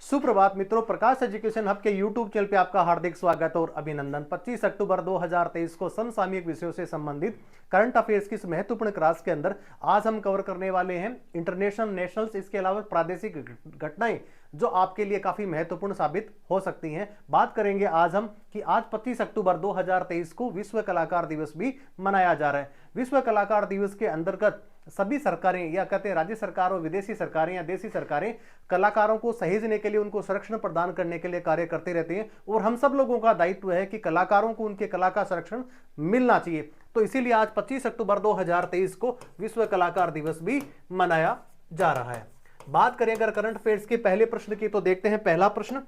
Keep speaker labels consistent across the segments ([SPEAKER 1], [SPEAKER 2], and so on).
[SPEAKER 1] सुप्रभात मित्रों, प्रकाश education hub के यूट्यूब चैनल पे आपका हार्दिक स्वागत और अभिनंदन। 25 अक्टूबर 2023 को समसामयिक विषयों से संबंधित करंट अफेयर्स की इस महत्वपूर्ण क्लास के अंदर आज हम कवर करने वाले हैं इंटरनेशनल, नेशनल्स, इसके अलावा प्रादेशिक घटनाएं जो आपके लिए काफी महत्वपूर्ण साबित हो सकती हैं। बात करेंगे आज हम कि आज 25 अक्टूबर 2023 को विश्व कलाकार दिवस भी मनाया जा रहा है। विश्व कलाकार दिवस के अंतर्गत सभी सरकारें या कहते हैं राज्य सरकार और विदेशी सरकारें या देशी सरकारें कलाकारों को सहेजने के लिए, उनको संरक्षण प्रदान करने के लिए कार्य करते रहते हैं और हम सब लोगों का दायित्व है कि कलाकारों को उनके कला का संरक्षण मिलना चाहिए। तो इसीलिए आज 25 अक्टूबर 2023 को विश्व कलाकार दिवस भी मनाया जा रहा है। बात करें अगर करंट अफेयर्स के पहले प्रश्न की, तो देखते हैं पहला प्रश्न।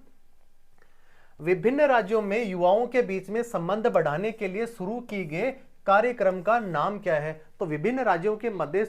[SPEAKER 1] विभिन्न राज्यों में युवाओं के बीच में संबंध बढ़ाने के लिए शुरू की गए कार्यक्रम का नाम क्या है? तो विभिन्न राज्यों के मध्य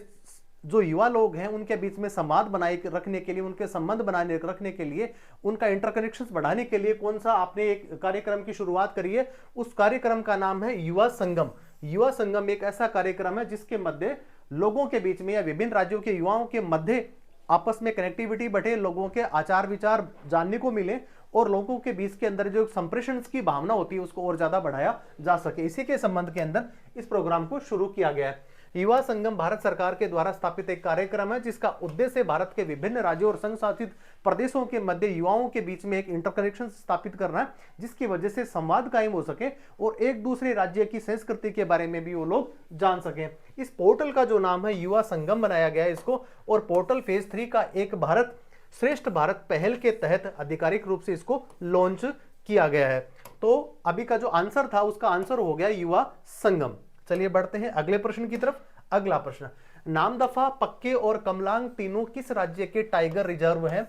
[SPEAKER 1] जो युवा लोग हैं उनके बीच में संवाद बनाए रखने के लिए, उनके संबंध बनाए रखने के लिए, उनका इंटरकनेक्शंस बढ़ाने के लिए कौन सा आपने एक कार्यक्रम की शुरुआत करी है? उस कार्यक्रम का नाम है युवा संगम। युवा संगम एक ऐसा कार्यक्रम है जिसके मध्य लोगों के बीच में या विभिन्न राज्यों के युवाओं के मध्य आपस में कनेक्टिविटी बढ़े, लोगों के आचार विचार जानने को मिले और लोगों के बीच के अंदर जो संप्रेषण की भावना होती है उसको और ज्यादा बढ़ाया जा सके। इसी के संबंध के अंदर इस प्रोग्राम को शुरू किया गया है। युवा संगम भारत सरकार के द्वारा स्थापित एक कार्यक्रम है जिसका उद्देश्य भारत के विभिन्न राज्यों और संघ शासित प्रदेशों के मध्य युवाओं के बीच में एक इंटरकनेक्शन स्थापित करना है, जिसकी वजह से संवाद कायम हो सके और एक दूसरे राज्य की संस्कृति के बारे में भी वो लोग जान सके। इस पोर्टल का जो नाम है युवा संगम बनाया गया है इसको, और पोर्टल फेज 3 का एक भारत श्रेष्ठ भारत पहल के तहत आधिकारिक रूप से इसको लॉन्च किया गया है। तो अभी का जो आंसर था उसका आंसर हो गया युवा संगम। चलिए बढ़ते हैं अगले प्रश्न की तरफ। अगला प्रश्न, नामदफा, पक्के और कमलांग तीनों किस राज्य के टाइगर रिजर्व हैं?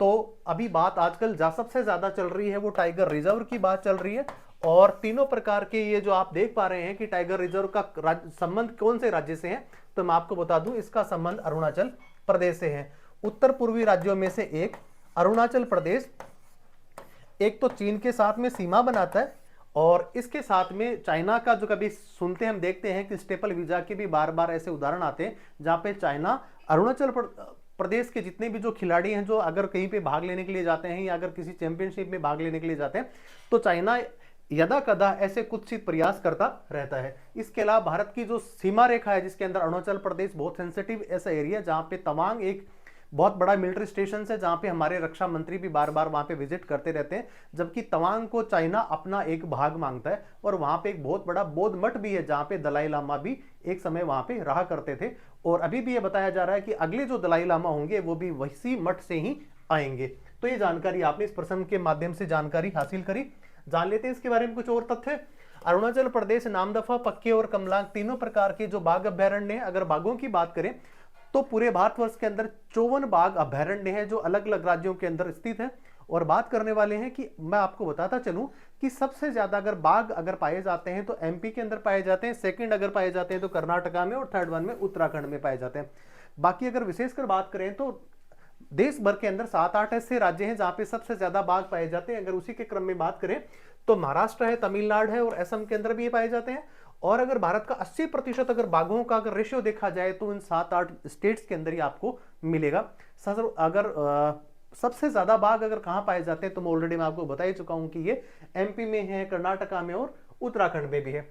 [SPEAKER 1] तो अभी बात आजकल सबसे ज्यादा चल रही है वो टाइगर रिजर्व की बात चल रही है, और तीनों प्रकार के ये जो आप देख पा रहे हैं कि टाइगर रिजर्व का संबंध कौन से राज्य से है, तो मैं आपको बता दूं इसका संबंध अरुणाचल प्रदेश से है। उत्तर पूर्वी राज्यों में से एक अरुणाचल प्रदेश एक तो चीन के साथ में सीमा बनाता है और इसके साथ में चाइना का जो कभी सुनते हम देखते हैं कि स्टेपल वीजा के भी बार बार ऐसे उदाहरण आते हैं जहां पे चाइना अरुणाचल प्रदेश के जितने भी जो खिलाड़ी हैं जो अगर कहीं पे भाग लेने के लिए जाते हैं या अगर किसी चैंपियनशिप में भाग लेने के लिए जाते हैं तो चाइना यदा कदा ऐसे कुछ प्रयास करता रहता है। इसके अलावा भारत की जो सीमा रेखा है जिसके अंदर अरुणाचल प्रदेश बहुत सेंसिटिव ऐसा एरिया जहां पे तवांग एक बहुत बड़ा मिलिट्री स्टेशन है जहां पे हमारे रक्षा मंत्री भी बार बार वहां पे विजिट करते रहते हैं, जबकि तवांग को चाइना अपना एक भाग मांगता है और वहां पे एक बहुत बड़ा बौद्ध मठ भी है जहां पे दलाई लामा भी एक समय वहां पे रहा करते थे। और अभी भी ये बताया जा रहा है कि अगले जो दलाई लामा होंगे वो भी वही मठ से ही आएंगे। तो ये जानकारी आपने इस प्रश्न के माध्यम से जानकारी हासिल करी। जान लेते हैं इसके बारे में कुछ और तथ्य। अरुणाचल प्रदेश नामदफा, पक्के और कमलांग तीनों प्रकार के जो बाघ अभ्यारण्य है, अगर बाघों की बात करें तो पूरे भारतवर्ष के अंदर 54 बाघ अभ्यारण्य है जो अलग अलग राज्यों के अंदर स्थित है। और बात करने वाले हैं कि मैं आपको बताता चलूं कि सबसे ज्यादा अगर बाघ अगर पाए जाते हैं तो एमपी के अंदर पाए जाते हैं, सेकंड अगर पाए जाते हैं तो कर्नाटका में, और थर्ड वन में उत्तराखंड में पाए जाते हैं। बाकी अगर विशेषकर बात करें तो देश भर के अंदर 7-8 ऐसे राज्य हैं जहां पे सबसे ज्यादा बाघ पाए जाते हैं। अगर उसी के क्रम में बात करें तो महाराष्ट्र है, तमिलनाडु है और असम के अंदर भी ये पाए जाते हैं। और अगर भारत का 80% अगर बाघों का अगर रेशियो देखा जाए तो इन 7-8 स्टेट्स के अंदर ही आपको मिलेगा। अगर सबसे ज्यादा बाघ अगर कहां पाए जाते हैं तो मैं आपको बता ही चुका हूं कि ये एमपी में है, कर्नाटका में और उत्तराखंड में भी है।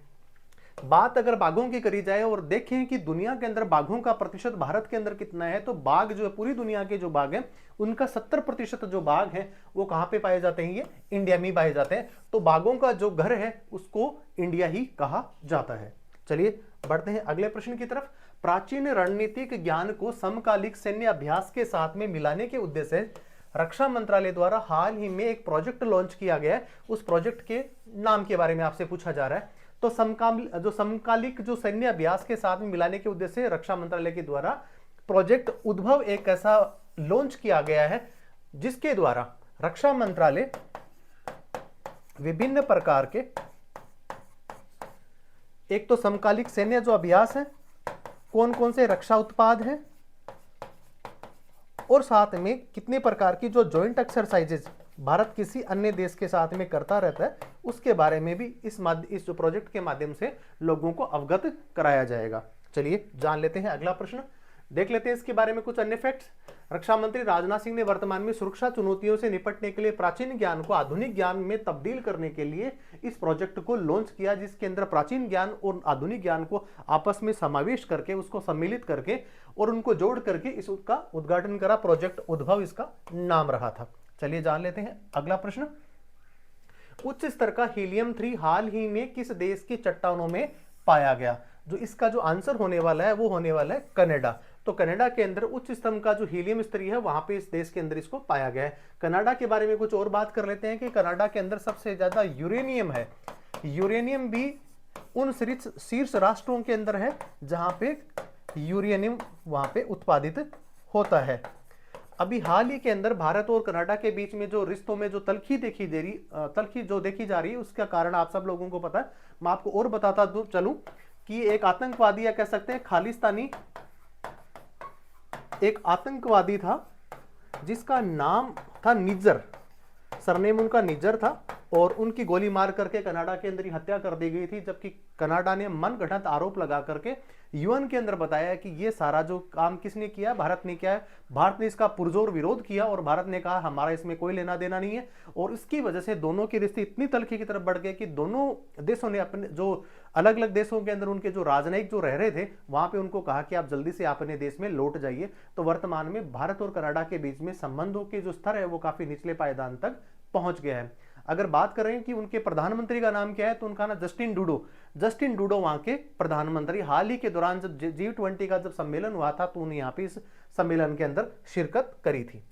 [SPEAKER 1] बात अगर बाघों की करी जाए और देखें कि दुनिया के अंदर बाघों का प्रतिशत भारत के अंदर कितना है, तो बाघ जो है पूरी दुनिया के जो बाघ हैं उनका 70% जो बाघ है वो कहां पे पाए जाते हैं? ये इंडिया में पाए जाते हैं। तो बाघों का जो घर है उसको इंडिया ही कहा जाता है। चलिए बढ़ते हैं अगले प्रश्न की तरफ। प्राचीन रणनीतिक ज्ञान को समकालिक सैन्य अभ्यास के साथ में मिलाने के उद्देश्य से रक्षा मंत्रालय द्वारा हाल ही में एक प्रोजेक्ट लॉन्च किया गया है। उस प्रोजेक्ट के नाम के बारे में आपसे पूछा जा रहा है। तो समकालिक जो सैन्य अभ्यास के साथ में मिलाने के उद्देश्य से रक्षा मंत्रालय के द्वारा प्रोजेक्ट उद्भव एक ऐसा लॉन्च किया गया है जिसके द्वारा रक्षा मंत्रालय विभिन्न प्रकार के, एक तो समकालिक सैन्य जो अभ्यास है, कौन कौन से रक्षा उत्पाद हैं और साथ में कितने प्रकार की जो जॉइंट एक्सरसाइजेज भारत किसी अन्य देश के साथ में करता रहता है, उसके बारे में भी इस जो प्रोजेक्ट के माध्यम से लोगों को अवगत कराया जाएगा। चलिए जान लेते हैं अगला प्रश्न। देख लेते हैं इसके बारे में कुछ अन्य फैक्ट्स। रक्षा मंत्री राजनाथ सिंह ने वर्तमान में सुरक्षा चुनौतियों से निपटने के लिए प्राचीन ज्ञान को आधुनिक ज्ञान में तब्दील करने के लिए इस प्रोजेक्ट को लॉन्च किया, जिसके अंदर प्राचीन ज्ञान और आधुनिक ज्ञान को आपस में समावेश करके, उसको सम्मिलित करके और उनको जोड़ करके इसका उद्घाटन करा। प्रोजेक्ट उद्भव इसका नाम रहा था। चलिए जान लेते हैं अगला प्रश्न। उच्च स्तर का हीलियम 3 हाल ही में किस देश की चट्टानों में पाया गया? जो इसका जो आंसर होने वाला है वो होने वाला है कनाडा। तो कनाडा के अंदर उच्च स्तंभ का जो हीलियम स्तरी है वहां पे इस देश के अंदर इसको पाया गया है। कनाडा के बारे में कुछ और बात कर लेते हैं कि कनाडा के अंदर सबसे ज्यादा यूरेनियम है। यूरेनियम भी उन शीर्ष राष्ट्रों के अंदर है जहां पे यूरेनियम वहां पे उत्पादित होता है। अभी हाल ही के अंदर भारत और कनाडा के बीच में जो रिश्तों में जो तल्खी देखी जा रही है, उसका कारण आप सब लोगों को पता है। मैं आपको और बताता चलूं कि एक आतंकवादी या कह सकते हैं खालिस्तानी एक आतंकवादी था जिसका नाम था निज्जर, सरनेम उनका निज्जर था, और उनकी गोली मार करके कनाडा के अंदर ही हत्या कर दी गई थी। जबकि कनाडा ने मनगढ़ंत आरोप लगा करके यूएन के अंदर बताया कि ये सारा जो काम किसने किया, भारत ने किया है। भारत ने इसका पुरजोर विरोध किया और भारत ने कहा हमारा इसमें कोई लेना देना नहीं है। और इसकी वजह से दोनों के रिश्ते इतनी तलखी की तरफ बढ़ गए कि दोनों देशों ने अपने जो अलग अलग देशों के अंदर उनके जो राजनयिक जो रह रहे थे वहां पे उनको कहा कि आप जल्दी से अपने देश में लौट जाइए। तो वर्तमान में भारत और कनाडा के बीच में संबंधों के जो स्तर है वो काफी निचले पायदान तक पहुंच गया है। अगर बात करें कि उनके प्रधानमंत्री का नाम क्या है तो उनका नाम जस्टिन ट्रूडो वहां के प्रधानमंत्री। हाल ही के दौरान जब G20 का जब सम्मेलन हुआ था तो उन्हें यहाँ पे इस सम्मेलन के अंदर शिरकत करी थी।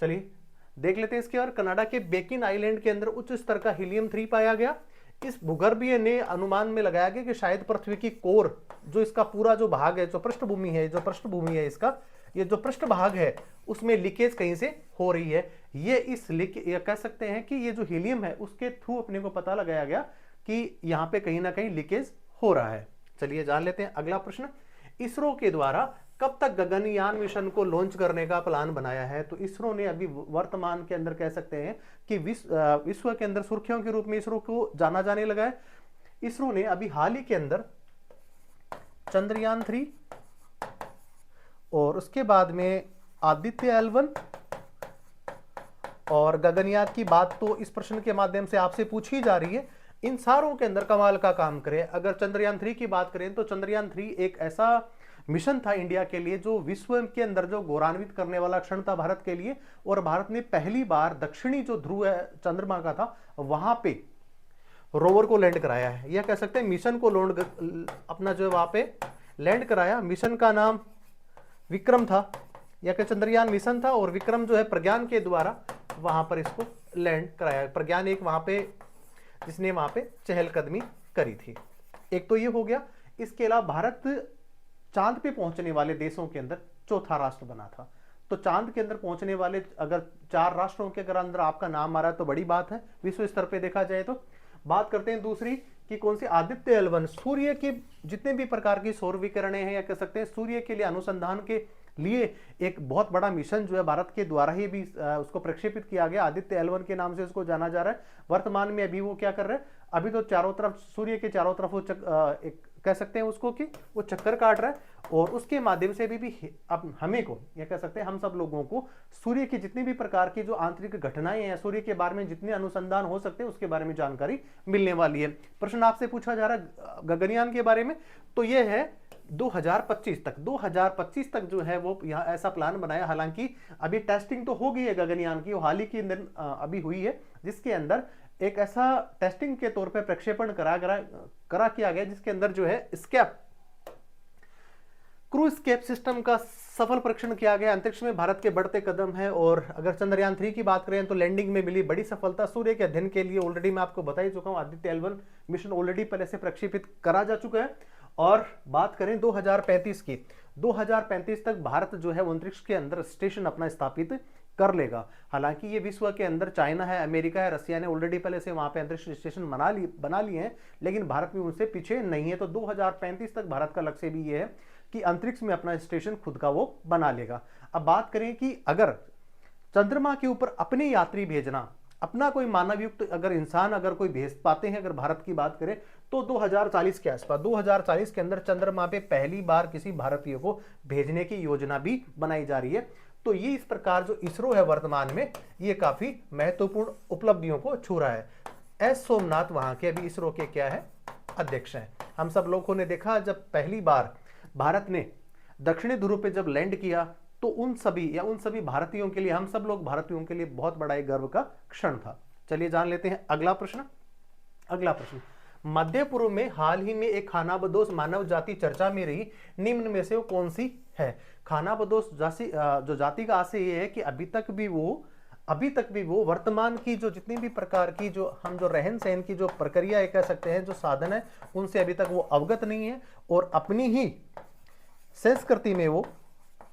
[SPEAKER 1] चलिए देख लेते हैं इसके और। कनाडा के बेकिन आइलैंड के अंदर उच्च स्तर का हीलियम 3 पाया गया। इस भूगर्भीय ने अनुमान में लगाया गया कि शायद पृथ्वी की कोर जो इसका पूरा जो भाग है, जो पृष्ठभूमि है इसका, ये जो पृष्ठभाग है उसमें लीकेज कहीं से हो रही है। ये कह सकते हैं कि ये जो हीलियम है उसके थ्रू अपने को पता लगाया गया कि यहाँ पे कहीं ना कहीं लीकेज हो रहा है। चलिए जान लेते हैं अगला प्रश्न। इसरो के द्वारा कब तक गगनयान मिशन को लॉन्च करने का प्लान बनाया है? तो इसरो ने अभी वर्तमान के अंदर कह सकते हैं कि विश्व के अंदर सुर्खियों के रूप में इसरो को जाना जाने लगा है। इसरो ने अभी हाल ही के अंदर चंद्रयान 3 और उसके बाद में आदित्य L1 और गगनयान की बात तो इस प्रश्न के माध्यम से आपसे पूछी जा रही है। इन सारों के अंदर कमाल का काम करे। अगर चंद्रयान 3 की बात करें तो चंद्रयान 3 एक ऐसा मिशन था इंडिया के लिए जो विश्व के अंदर जो गौरवान्वित करने वाला क्षण था भारत के लिए। और भारत ने पहली बार दक्षिणी जो ध्रुव है चंद्रमा का था वहां पे रोवर को लैंड कराया है, यह कह सकते हैं मिशन को अपना जो वहां पे लैंड कराया। मिशन का नाम विक्रम था, या कि चंद्रयान मिशन था, और विक्रम जो है प्रज्ञान के द्वारा वहां पर इसको लैंड कराया। प्रज्ञान एक वहां पे जिसने वहां पे चहलकदमी करी थी। एक तो ये हो गया। इसके अलावा भारत चांद पे पहुंचने वाले देशों के अंदर चौथा राष्ट्र बना था। तो चांद के अंदर पहुंचने वाले अगर 4 राष्ट्रों के अगर अंदर आपका नाम आ रहा है तो बड़ी बात है विश्व स्तर पे देखा जाए तो। बात करते हैं दूसरी कि कौन सी, आदित्य L1। सूर्य के जितने भी प्रकार की सौर विकिरणें हैं या कह सकते हैं सूर्य के लिए अनुसंधान के लिए एक बहुत बड़ा मिशन जो है भारत के द्वारा ही भी उसको प्रक्षेपित किया गया। आदित्य L1 के नाम से उसको जाना जा रहा है। वर्तमान में अभी वो क्या कर रहे हैं, अभी तो चारों तरफ सूर्य के चारों तरफ वो एक कह सकते हैं उसको कि वो चक्कर काट रहा है। और उसके माध्यम से भी अब हमें को या कह सकते हैं हम सब लोगों को सूर्य की जितनी भी प्रकार की जो आंतरिक घटनाएं हैं, सूर्य के बारे में जितने अनुसंधान हो सकते हैं उसके बारे में जानकारी मिलने वाली है। प्रश्न आपसे पूछा जा रहा है गगनयान के बारे में, तो ये है 2025 तक जो है वो यहाँ ऐसा प्लान बनाया। हालांकि अभी टेस्टिंग तो हो गई है गगनयान की, हाल ही के अंदर अभी हुई है, जिसके अंदर एक ऐसा टेस्टिंग के तौर पे प्रक्षेपण करा किया गया जिसके अंदर जो है क्रू स्केप सिस्टम का सफल परीक्षण किया गया। अंतरिक्ष में भारत के बढ़ते कदम है। और अगर चंद्रयान 3 की बात करें तो लैंडिंग में मिली बड़ी सफलता। सूर्य के अध्ययन के लिए ऑलरेडी मैं आपको बता ही चुका हूं, आदित्य L1 मिशन ऑलरेडी पहले से प्रक्षेपित करा जा चुका है। और बात करें 2035 की, 2035 तक भारत जो है अंतरिक्ष के अंदर स्टेशन अपना स्थापित कर लेगा। हालांकि ये विश्व के अंदर चाइना है, अमेरिका है, रसिया ने ऑलरेडी पहले से वहां पे अंतरिक्ष स्टेशन बना लिए हैं, लेकिन भारत भी उनसे पीछे नहीं है। तो 2035 तक भारत का लक्ष्य भी ये है कि अंतरिक्ष में अपना स्टेशन खुद का वो बना लेगा। अब बात करें कि अगर चंद्रमा के ऊपर अपने यात्री भेजना अपना कोई मानवयुक्त अगर इंसान अगर कोई भेज पाते हैं, अगर भारत की बात करें तो 2040 के आसपास, 2040 के अंदर चंद्रमा पे पहली बार किसी भारतीय को भेजने की योजना भी बनाई जा रही है। तो ये इस प्रकार जो इसरो है वर्तमान में, ये काफी महत्वपूर्ण उपलब्धियों को छू रहा है। एस सोमनाथ वहां के अभी इसरो के क्या है, अध्यक्ष हैं। हम सब लोगों ने देखा जब पहली बार भारत ने दक्षिणी ध्रुव पे जब लैंड किया तो उन सभी भारतीयों के लिए, हम सब लोग भारतीयों के लिए बहुत बड़ा एक गर्व का क्षण था। चलिए जान लेते हैं अगला प्रश्न। अगला प्रश्न, मध्य पूर्व में हाल ही में एक खानाबदोश मानव जाति चर्चा में रही, निम्न में से वो कौन सी है? खानाबदोश जो जाति का आशय ये है कि अभी तक भी वो वर्तमान की जो जितनी भी प्रकार की जो हम जो रहन सहन की जो प्रक्रिया कह सकते हैं, जो साधन है, उनसे अभी तक वो अवगत नहीं है और अपनी ही संस्कृति में वो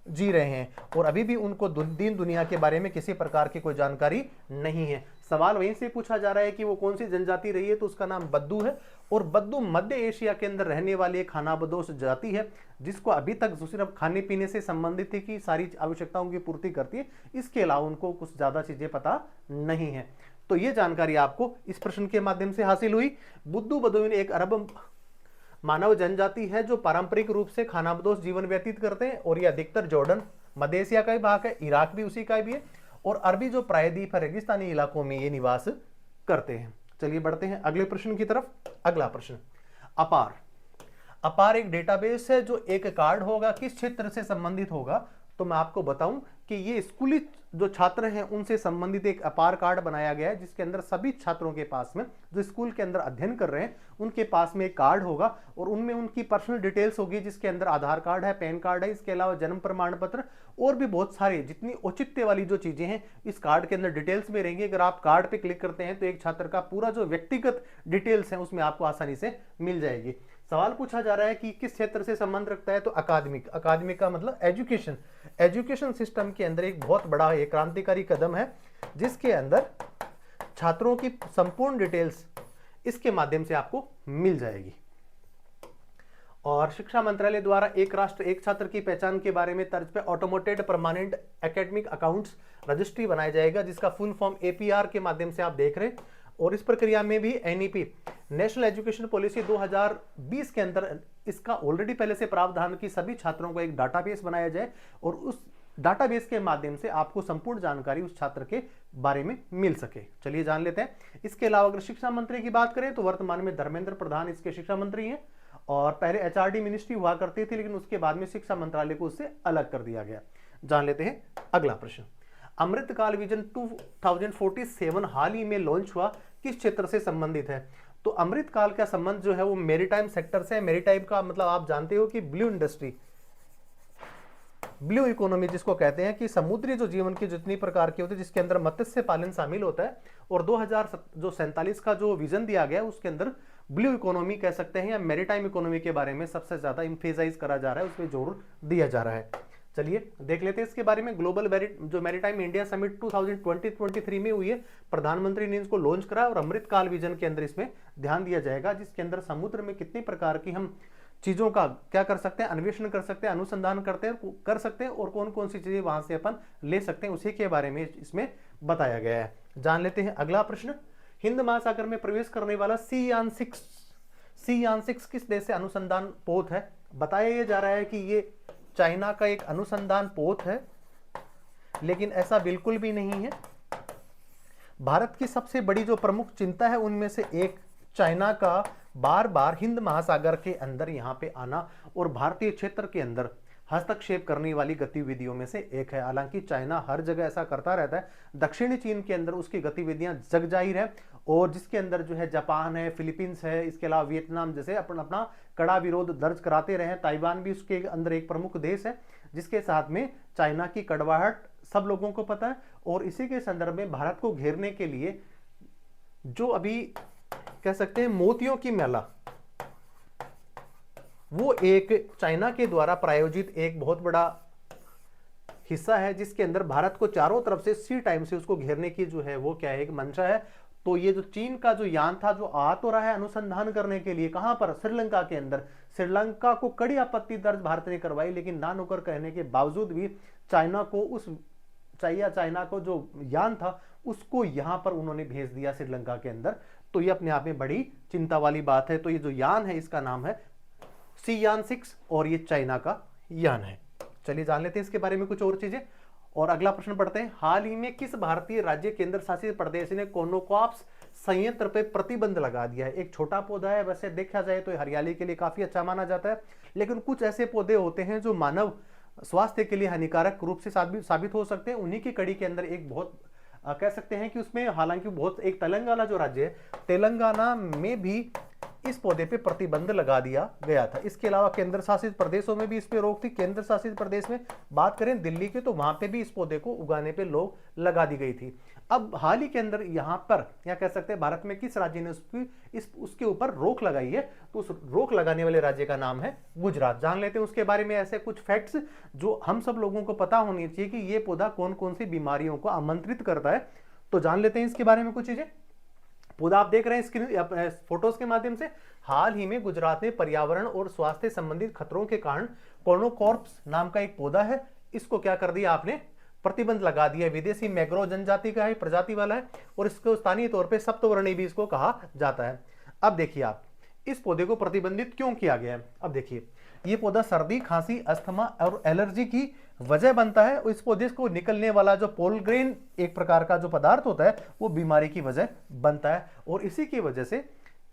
[SPEAKER 1] जी रहे हैं और अभी भी उनको दीन दुनिया के बारे में किसी प्रकार की कोई जानकारी नहीं है। सवाल वहीं से पूछा जा रहा है कि वो कौन सी जनजाति रही है, तो उसका नाम बद्दू है और बद्दू मध्य एशिया के अंदर रहने वाली एक खानाबदोश जाति है, जिसको अभी तक सिर्फ खाने पीने से संबंधित है कि सारी आवश्यकताओं की पूर्ति करती है, इसके अलावा उनको कुछ ज्यादा चीजें पता नहीं है। तो ये जानकारी आपको इस प्रश्न के माध्यम से हासिल हुई। बुद्दू बदूइन एक अरब मानव जनजाति है जो पारंपरिक रूप से खानाबदोश जीवन व्यतीत करते हैं और ये अधिकतर जॉर्डन मध्य एशिया का ही भाग है, इराक भी उसी का भी है और अरबी जो प्रायद्वीप है रेगिस्तानी इलाकों में ये निवास करते हैं। चलिए बढ़ते हैं अगले प्रश्न की तरफ। अगला प्रश्न, अपार एक डेटाबेस है जो एक कार्ड होगा, किस क्षेत्र से संबंधित होगा? तो मैं आपको बताऊं कि ये स्कूली जो छात्र हैं उनसे संबंधित एक अपार कार्ड बनाया गया है, जिसके अंदर सभी छात्रों के पास में जो स्कूल के अंदर अध्ययन कर रहे हैं उनके पास में एक कार्ड होगा और उनमें उनकी पर्सनल डिटेल्स होगी, जिसके अंदर आधार कार्ड है, पैन कार्ड है, इसके अलावा जन्म प्रमाण पत्र और भी बहुत सारी जितनी औचित्य वाली जो चीजें हैं इस कार्ड के अंदर डिटेल्स में रहेंगी। अगर आप कार्ड पे क्लिक करते हैं तो एक छात्र का पूरा जो व्यक्तिगत डिटेल्स है उसमें आपको आसानी से मिल जाएगी। सवाल पूछा जा रहा है कि किस क्षेत्र से संबंध रखता है, तो अकादमिक का मतलब एजुकेशन सिस्टम के अंदर एक बहुत बड़ा एक क्रांतिकारी कदम है, जिसके अंदर छात्रों की संपूर्ण डिटेल्स इसके माध्यम से आपको मिल जाएगी। और शिक्षा मंत्रालय द्वारा एक राष्ट्र एक छात्र की पहचान के बारे में तर्ज पे automated permanent academic accounts registry बनाया जाएगा, जिसका फुल फॉर्म एपीआर के माध्यम से आप देख रहे हैं। और इस प्रक्रिया में भी एनईपी नेशनल एजुकेशन पॉलिसी 2020 के अंदर इसका ऑलरेडी पहले से प्रावधान कि सभी छात्रों को एक डाटाबेस बनाया जाए और उस डाटाबेस के माध्यम से आपको संपूर्ण जानकारी उस छात्र के बारे में मिल सके। चलिए जान लेते हैं। इसके अलावा अगर शिक्षा मंत्री की बात करें तो वर्तमान में धर्मेंद्र प्रधान इसके शिक्षा मंत्री हैं और पहले एचआरडी मिनिस्ट्री हुआ करती थी, लेकिन उसके बाद में शिक्षा मंत्रालय को उससे अलग कर दिया गया। जान लेते हैं अगला प्रश्न। अमृतकाल विजन 2047 हाल ही में लॉन्च हुआ, किस क्षेत्र से संबंधित है? तो अमृतकाल का संबंध जो है वो मेरीटाइम सेक्टर से है। मेरीटाइम का मतलब आप जानते हो कि ब्लू इंडस्ट्री, ब्लू इकोनॉमी जिसको कहते हैं कि समुद्री जो जीवन की जितनी प्रकार की होती है, जिसके अंदर मत्स्य पालन शामिल होता है। और 2047 का जो विजन दिया गया उसके अंदर ब्लू इकोनॉमी कह सकते हैं या मेरीटाइम इकोनॉमी के बारे में सबसे ज्यादा इंफेसाइज करा जा रहा है, उसमें जोर दिया जा रहा है। चलिए देख लेते हैं इसके बारे में। ग्लोबल जो मैरीटाइम इंडिया समिट 2023 में हुई है, प्रधानमंत्री ने इसको लॉन्च करा और अमृतकाल विजन के अंदर इसमें ध्यान दिया जाएगा, जिसके अंदर समुद्र में कितनी प्रकार की हम चीजों का क्या कर सकते हैं, अन्वेषण कर सकते हैं, अनुसंधान कर सकते हैं और कौन कौन सी चीजें वहां से अपन ले सकते हैं, उसी के बारे में इसमें बताया गया है। जान लेते हैं अगला प्रश्न। हिंद महासागर में प्रवेश करने वाला सीयान 6 किस देश से अनुसंधान पोत है? बताया जा रहा है कि ये चाइना का एक अनुसंधान पोत है, लेकिन ऐसा बिल्कुल भी नहीं है। भारत की सबसे बड़ी जो प्रमुख चिंता है उनमें से एक चाइना का बार बार हिंद महासागर के अंदर यहां पे आना और भारतीय क्षेत्र के अंदर हस्तक्षेप करने वाली गतिविधियों में से एक है। हालांकि चाइना हर जगह ऐसा करता रहता है, दक्षिणी चीन के अंदर उसकी गतिविधियां जग जाहिर है और जिसके अंदर जो है जापान है, फिलीपींस है, इसके अलावा वियतनाम जैसे अपना कड़ा विरोध दर्ज कराते रहे। ताइवान भी उसके अंदर एक प्रमुख देश है, जिसके साथ में चाइना की कड़वाहट सब लोगों को पता है। और इसी के संदर्भ में भारत को घेरने के लिए जो अभी कह सकते हैं मोतियों की मेला, वो एक चाइना के द्वारा प्रायोजित एक बहुत बड़ा हिस्सा है, जिसके अंदर भारत को चारों तरफ से सी टाइम से उसको घेरने की जो है वो क्या है, एक मंशा है। तो ये जो चीन का जो यान था जो आ तो रहा है अनुसंधान करने के लिए, कहां पर? श्रीलंका के अंदर। श्रीलंका को कड़ी आपत्ति दर्ज भारत ने करवाई, लेकिन ना नुकर कहने के बावजूद भी चाइना को उस चाइना को जो यान था उसको यहां पर उन्होंने भेज दिया श्रीलंका के अंदर। तो ये अपने आप में बड़ी चिंता वाली बात है। तो ये जो यान है इसका नाम है शियान 6 और ये चाइना का यान है। चलिए जान लेते हैं इसके बारे में कुछ और चीजें। और अगला प्रश्न पढ़ते हैं, हाल ही में किस भारतीय राज्य केंद्र शासित प्रदेश ने कोनोकॉप्स संयंत्र पर प्रतिबंध लगा दिया है? एक छोटा पौधा है, वैसे देखा जाए तो हरियाली के लिए काफी अच्छा माना जाता है, लेकिन कुछ ऐसे पौधे होते हैं जो मानव स्वास्थ्य के लिए हानिकारक रूप से साबित हो सकते हैं। उन्हीं की कड़ी के अंदर एक बहुत कह सकते हैं कि उसमें हालांकि बहुत एक तेलंगाना जो राज्य है, तेलंगाना में भी इस पौधे पे प्रतिबंध लगा दिया गया था। इसके अलावा केंद्र शासित प्रदेशों में भी इस पे रोक थी। केंद्र शासित प्रदेश में बात करें दिल्ली के, तो वहां पे भी इस पौधे को उगाने पे रोक लगा दी गई थी। अब हाल ही के अंदर यहां पर या कह सकते हैं भारत में किस राज्य ने उसके ऊपर रोक लगाई है? तो उस रोक लगाने वाले राज्य का नाम है गुजरात। जान लेते हैं उसके बारे में ऐसे कुछ फैक्ट्स जो हम सब लोगों को पता होनी चाहिए कि ये पौधा कौन कौन सी बीमारियों को आमंत्रित करता है। तो जान लेते हैं इसके बारे में कुछ चीजें। पौधा आप देख रहे हैं स्क्रीन फोटोज के माध्यम से। हाल ही में गुजरात में पर्यावरण और स्वास्थ्य संबंधित खतरों के कारण कोनोकॉर्प्स नाम का एक पौधा है, इसको क्या कर दिया आपने? प्रतिबंध लगा दिया। विदेशी मैग्रो जनजाति का है, प्रजाति वाला है, और इसको स्थानीय तौर पे सप्तवर्णी भी इसको कहा जाता है। अब देखिए आप, इस पौधे को प्रतिबंधित क्यों किया गया है? अब देखिए, ये पौधा सर्दी, खांसी, अस्थमा और एलर्जी की वजह बनता है। इस पौधे को निकलने वाला जो पोलग्रेन एक प्रकार का जो पदार्थ होता है वो बीमारी की वजह बनता है, और इसी की वजह से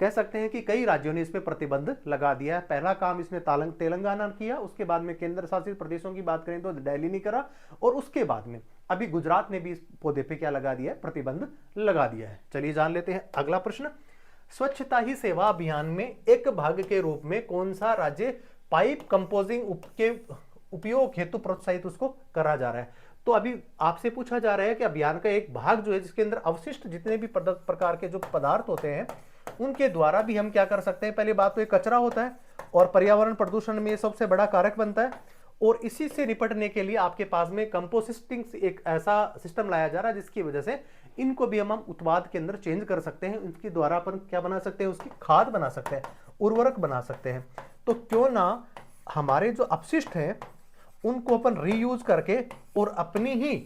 [SPEAKER 1] कह सकते हैं कि कई राज्यों ने इसमें प्रतिबंध लगा दिया है। पहला काम इसमें तेलंगाना किया, उसके बाद में केंद्र शासित प्रदेशों की बात करें तो दिल्ली ने करा, और उसके बाद में अभी गुजरात ने भी इस पौधे पे क्या लगा दिया है? प्रतिबंध लगा दिया है। चलिए जान लेते हैं अगला प्रश्न। स्वच्छता ही सेवा अभियान में एक भाग के रूप में कौन सा राज्य पाइप कंपोजिंग के उपयोग हेतु प्रोत्साहित उसको करा जा रहा है? तो अभी आपसे पूछा जा रहा है कि अभियान का एक भाग जो है जिसके अंदर अवशिष्ट जितने भी प्रकार के जो पदार्थ होते हैं उनके द्वारा भी हम क्या कर सकते हैं? पहले बात तो ये कचरा होता है और पर्यावरण प्रदूषण में ये सबसे बड़ा कारक बनता है, और इसी से निपटने के लिए आपके पास में कंपोस्टिंग एक ऐसा सिस्टम लाया जा रहा है जिसकी वजह से इनको भी हम उत्पाद के अंदर चेंज कर सकते हैं। इनके द्वारा अपन क्या बना सकते हैं? उसकी खाद बना सकते हैं, उर्वरक बना सकते हैं। तो क्यों ना हमारे जो अपशिष्ट हैं उनको अपन रीयूज करके और अपनी ही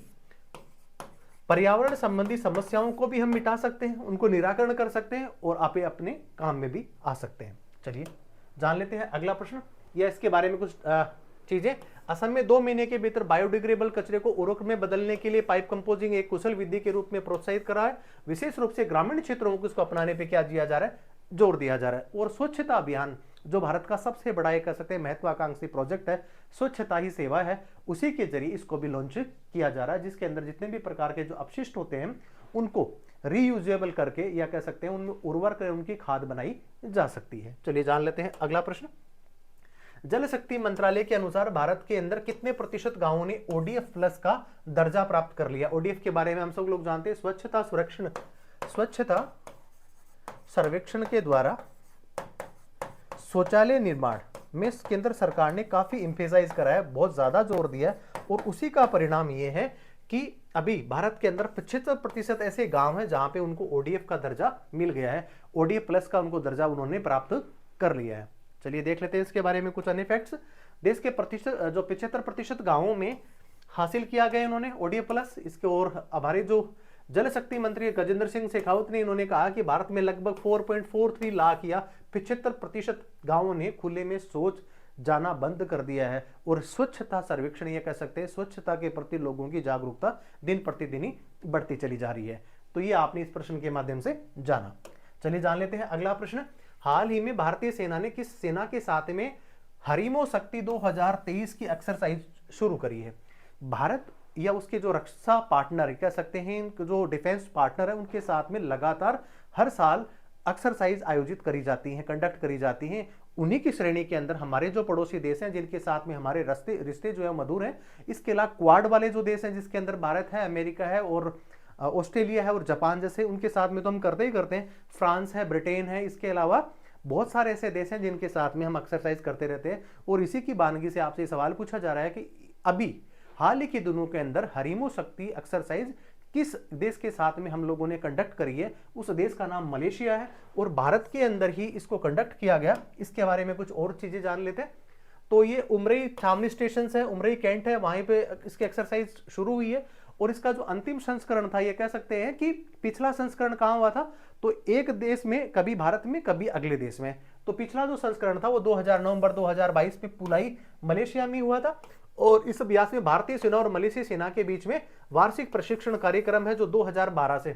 [SPEAKER 1] पर्यावरण संबंधी समस्याओं को भी हम मिटा सकते हैं, उनको निराकरण कर सकते हैं, और आप अपने काम में भी आ सकते हैं। चलिए जान लेते हैं अगला प्रश्न या इसके बारे में कुछ चीजें। असम में 2 महीने के भीतर बायोडिग्रेडेबल कचरे को उर्वरक में बदलने के लिए पाइप कंपोजिंग एक कुशल विधि के रूप में प्रोत्साहित करा है। विशेष रूप से ग्रामीण क्षेत्रों को इसको अपनाने पर क्या दिया जा रहा है? जोर दिया जा रहा है। और स्वच्छता अभियान जो भारत का सबसे बड़ा एक कह सकते हैं महत्वाकांक्षी प्रोजेक्ट है, स्वच्छता ही सेवा है, उसी के जरिए इसको भी लॉन्च किया जा रहा है, जिसके अंदर जितने भी प्रकार के जो अपशिष्ट होते हैं उनको रीयूजेबल करके या कह सकते हैं उनमें उर्वरक उनकी खाद बनाई जा सकती है। चलिए जान लेते हैं अगला प्रश्न। जल शक्ति मंत्रालय के अनुसार भारत के अंदर कितने प्रतिशत गांवों ने ODF प्लस का दर्जा प्राप्त कर लिया? ODF के बारे में हम सब लोग जानते हैं, स्वच्छता सर्वेक्षण के द्वारा शौचालय निर्माण में केंद्र सरकार ने काफी इंफेसाइज करा है, बहुत ज्यादा जोर दिया है, और उसी का परिणाम ये है कि अभी भारत के अंदर 75% ऐसे गांव हैं जहां पे उनको ODF का दर्जा मिल गया है, ODF प्लस का उनको दर्जा उन्होंने प्राप्त कर लिया है। चलिए देख लेते हैं इसके बारे में कुछ अन्य फैक्ट्स। देश के जो 75% गांवों में हासिल किया गया उन्होंने ODF प्लस। इसके और हमारे जो जल शक्ति मंत्री गजेंद्र सिंह शेखावत ने इन्होंने कहा कि भारत में लगभग 4.43 लाख या 75% गांवों ने खुले में शौच जाना बंद कर दिया है, और स्वच्छता सर्वेक्षण ये कह सकते हैं स्वच्छता के प्रति लोगों की जागरूकता दिन प्रतिदिन ही बढ़ती चली जा रही है। तो ये आपने इस प्रश्न के माध्यम से जाना। चलिए जान लेते हैं अगला प्रश्न। हाल ही में भारतीय सेना ने किस सेना के साथ में हरीमो शक्ति 2023 की एक्सरसाइज शुरू करी है? भारत या उसके जो रक्षा पार्टनर कह सकते हैं, जो डिफेंस पार्टनर है, उनके साथ में लगातार हर साल एक्सरसाइज आयोजित करी जाती हैं, कंडक्ट करी जाती हैं। उन्हीं की श्रेणी के अंदर हमारे जो पड़ोसी देश हैं जिनके साथ में हमारे रिश्ते जो है मधुर हैं, इसके अलावा क्वाड वाले जो देश हैं जिसके अंदर भारत है, अमेरिका है और ऑस्ट्रेलिया है और जापान जैसे, उनके साथ में तो हम करते ही करते हैं। फ्रांस है, ब्रिटेन है, इसके अलावा बहुत सारे ऐसे देश हैं जिनके साथ में हम एक्सरसाइज करते रहते हैं। और इसी की बानगी से आपसे सवाल पूछा जा रहा है कि अभी हाल ही के दिनों के अंदर हरीमो शक्ति एक्सरसाइज किस देश के साथ में हम लोगों ने कंडक्ट करी है? उस देश का नाम मलेशिया है, और भारत के अंदर ही इसको कंडक्ट किया गया। इसके बारे में कुछ और चीजें जान लेते हैं। तो ये उमरई छावनी स्टेशन है, उमरई कैंट है, वहीं पे इसकी एक्सरसाइज शुरू हुई है, और इसका जो अंतिम संस्करण था, ये कह सकते हैं कि पिछला संस्करण कहाँ हुआ था, तो एक देश में, कभी भारत में कभी अगले देश में। तो पिछला जो संस्करण था वो 2000 नवंबर 2022 में पुलाई मलेशिया में हुआ था। और इस अभ्यास में भारतीय सेना और मलेशिया सेना के बीच में वार्षिक प्रशिक्षण कार्यक्रम है जो 2012 से,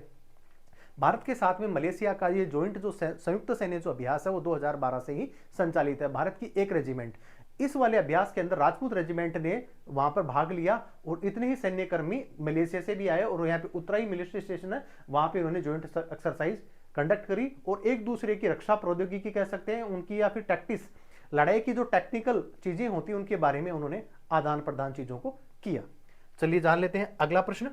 [SPEAKER 1] भारत के साथ में मलेशिया का ये जॉइंट जो संयुक्त सैन्य जो अभ्यास है वो 2012 से ही संचालित है। भारत की एक रेजिमेंट इस वाले अभ्यास के अंदर राजपूत रेजिमेंट ने वहां पर भाग लिया और इतने ही सैन्यकर्मी मलेशिया से भी आए और यहाँ पे उतराई मिलिट्री स्टेशन है, वहां पे उन्होंने जॉइंट एक्सरसाइज कंडक्ट करी और एक दूसरे की रक्षा प्रौद्योगिकी कह सकते हैं उनकी, या फिर टैक्टिस, लड़ाई की जो टेक्निकल चीजें होती हैं उनके बारे में उन्होंने आदान प्रदान चीजों को किया। चलिए जान लेते हैं अगला प्रश्न।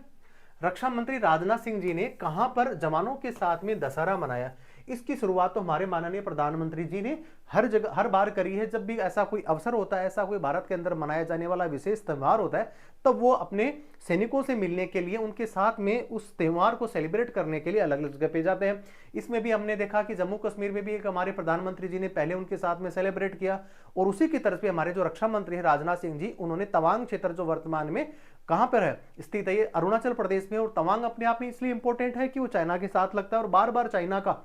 [SPEAKER 1] रक्षा मंत्री राजनाथ सिंह जी ने कहां पर जवानों के साथ में दशहरा मनाया? इसकी शुरुआत तो हमारे माननीय प्रधानमंत्री जी ने हर जगह हर बार करी है। जब भी ऐसा कोई अवसर होता है, ऐसा कोई भारत के अंदर मनाया जाने वाला विशेष त्यौहार होता है, तब वो अपने सैनिकों से मिलने के लिए, उनके साथ में उस त्यौहार को सेलिब्रेट करने के लिए अलग अलग जगह पे जाते हैं। इसमें भी हमने देखा कि जम्मू कश्मीर में भी एक हमारे प्रधानमंत्री जी ने पहले उनके साथ में सेलिब्रेट किया और उसी की तरफ से हमारे जो रक्षा मंत्री है राजनाथ सिंह जी, उन्होंने तवांग क्षेत्र जो वर्तमान में कहां पर है स्थित है, ये अरुणाचल प्रदेश में। और तवांग अपने आप में इसलिए इंपॉर्टेंट है कि वो चाइना के साथ लगता है और बार बार चाइना का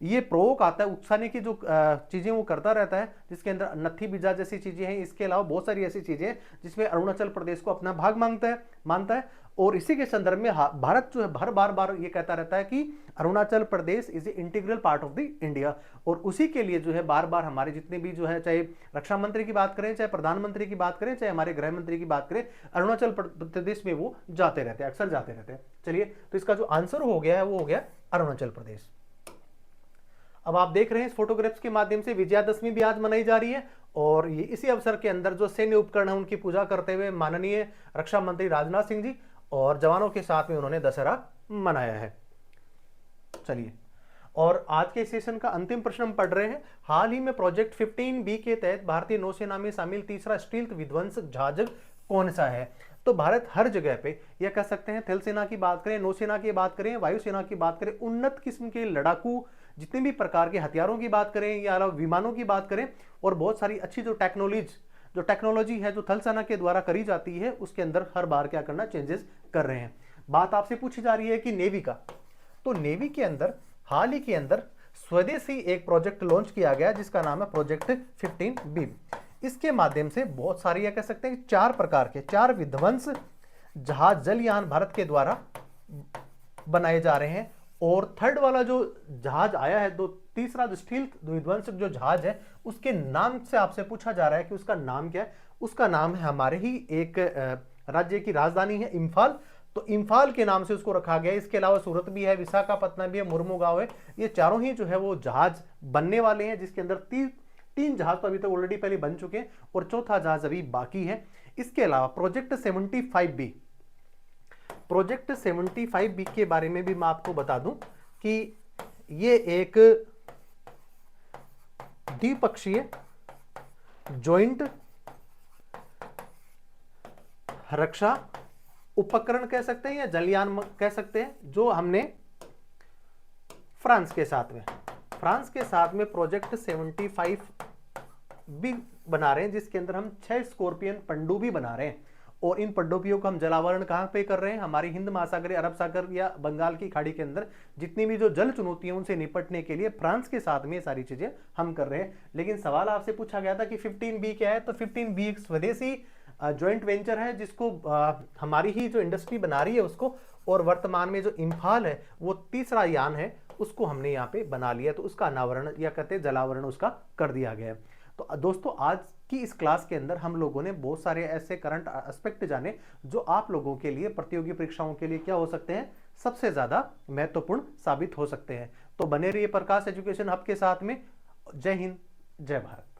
[SPEAKER 1] ये प्रोवोक आता है, उकसाने की जो चीजें वो करता रहता है, जिसके अंदर नत्थी बिजा जैसी चीजें हैं। इसके अलावा बहुत सारी ऐसी चीजें जिसमें अरुणाचल प्रदेश को अपना भाग मानता है। और इसी के संदर्भ में भारत जो है बार बार ये कहता रहता है कि Arunachal Pradesh is a integral part of the India. और उसी के लिए जो है बार बार हमारे जितने भी जो है, चाहे रक्षा मंत्री की बात करें, चाहे प्रधानमंत्री की बात करें, चाहे हमारे गृह मंत्री की बात करें, अरुणाचल प्रदेश में वो जाते रहते हैं, अक्सर जाते रहते हैं। चलिए, तो इसका जो आंसर हो गया है वो हो गया अरुणाचल प्रदेश। अब आप देख रहे हैं इस फोटोग्राफ्स के माध्यम से विजयादशमी भी आज मनाई जा रही है और ये इसी अवसर के अंदर जो सैन्य उपकरण है उनकी पूजा करते हुए माननीय रक्षा मंत्री राजनाथ सिंह जी और जवानों के साथ में उन्होंने दशहरा मनाया है। चलिए, और आज के सेशन का अंतिम प्रश्न हम पढ़ रहे हैं। हाल ही में प्रोजेक्ट 15B के तहत भारतीय नौसेना में शामिल तीसरा स्टील्थ विध्वंसक जहाज कौन सा है? तो भारत हर जगह पे, यह कह सकते हैं थल सेना की बात करें, नौसेना की बात करें, वायुसेना की बात करें, उन्नत किस्म के लड़ाकू जितने भी प्रकार के हथियारों की बात करें या विमानों की बात करें, और बहुत सारी अच्छी जो टेक्नोलॉजी है जो थल सेना के द्वारा करी जाती है, उसके अंदर हर बार क्या करना, चेंजेस कर रहे हैं। बात आपसे पूछी जा रही है कि नेवी का, तो नेवी के अंदर हाल ही के अंदर स्वदेशी एक प्रोजेक्ट लॉन्च किया गया जिसका नाम है प्रोजेक्ट 15B। इसके माध्यम से बहुत सारी या कह सकते हैं 4 प्रकार के 4 विध्वंस जहाज जलयान भारत के द्वारा बनाए जा रहे हैं। और थर्ड वाला जो जहाज आया है, तीसरा जो स्टील्थ विध्वंसक जो जहाज है, उसके नाम से आपसे पूछा जा रहा है कि उसका नाम क्या है। उसका नाम है, हमारे ही एक राज्य की राजधानी है इम्फाल, तो इम्फाल के नाम से उसको रखा गया है। इसके अलावा सूरत भी है, विशाखापत्तनम भी है, मुर्मुगांव है। ये चारों ही जो है वो जहाज बनने वाले हैं, जिसके अंदर 3 जहाज तो अभी तक ऑलरेडी पहले बन चुके हैं और चौथा जहाज अभी बाकी है। इसके अलावा प्रोजेक्ट 75B के बारे में भी मैं आपको बता दूं कि ये एक द्विपक्षीय जॉइंट रक्षा उपकरण कह सकते हैं या जलयान कह सकते हैं, जो हमने फ्रांस के साथ में प्रोजेक्ट 75B बना रहे हैं, जिसके अंदर हम 6 स्कॉर्पियन पनडुब्बी बना रहे हैं। और इन पनडुब्बियों का हम जलावरण कहां पे कर रहे हैं? हमारी हिंद महासागर, अरब सागर या बंगाल की खाड़ी के अंदर जितनी भी जो जल चुनौतियां उनसे निपटने के लिए फ्रांस के साथ में सारी चीजें हम कर रहे हैं। लेकिन सवाल आपसे पूछा गया था कि 15B क्या है, तो 15B एक स्वदेशी ज्वाइंट वेंचर है जिसको हमारी ही जो इंडस्ट्री बना रही है उसको, और वर्तमान में जो इम्फाल है वो तीसरा यान है, उसको हमने यहाँ पे बना लिया, तो उसका अनावरण या कहते हैं जलावरण उसका कर दिया गया है। तो दोस्तों, आज की इस क्लास के अंदर हम लोगों ने बहुत सारे ऐसे करंट एस्पेक्ट जाने जो आप लोगों के लिए प्रतियोगी परीक्षाओं के लिए क्या हो सकते हैं, सबसे ज्यादा महत्वपूर्ण साबित हो सकते हैं। तो बने रहिए प्रकाश एजुकेशन हब के साथ में। जय हिंद, जय भारत।